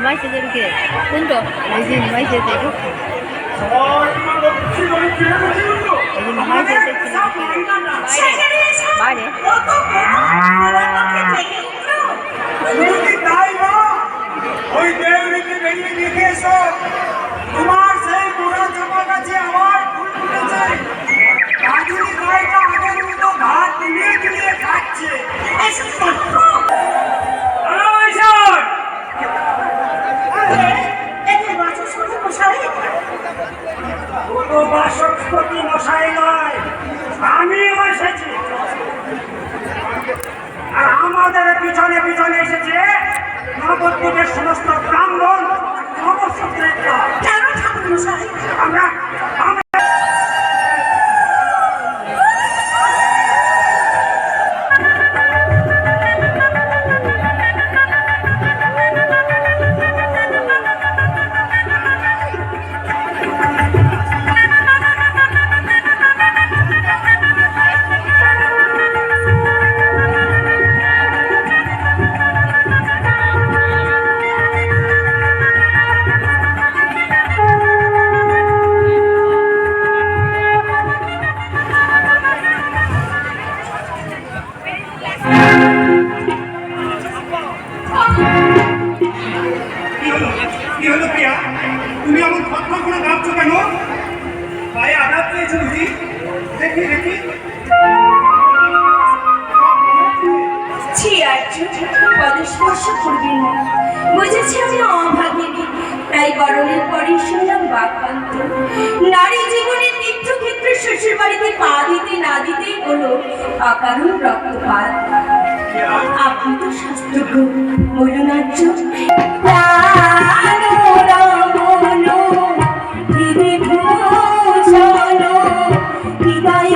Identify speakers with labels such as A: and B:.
A: 저렇게 혼자 내지 마이세 되고 여기 마이세 되고 말해
B: ওই দেউরিকে বেরিয়ে দেখে এসো তোমার সেই বুড়া চাপার কাছে আমার ভুল করেছে রাজুরি গাইটা আগের মতো ভাত দিয়ে খাচ্ছে এসব সত্য বাসস্পতি মশাই নয় আমি এসেছি আর আমাদের পিছনে পিছনে এসেছে নবদ্বীপের সমস্ত ব্রাহ্মণ আমরা তুমি আমার কথা করে ভাবছো কেন পায়ে আঘাত পেয়েছো দিদি দেখি দেখি
C: পদস্পর্শ করবেন না বুঝেছি আমি অভাগিনী তাই বরণের পরে শুনলাম বাক্যান্ত নারী জীবনে তীর্থক্ষেত্রে শ্বশুর বাড়িতে পা দিতে না দিতেই হলো অকারণ রক্তপাত আপনি তো শাস্ত্রজ্ঞ বলুন আর্য হৃদয়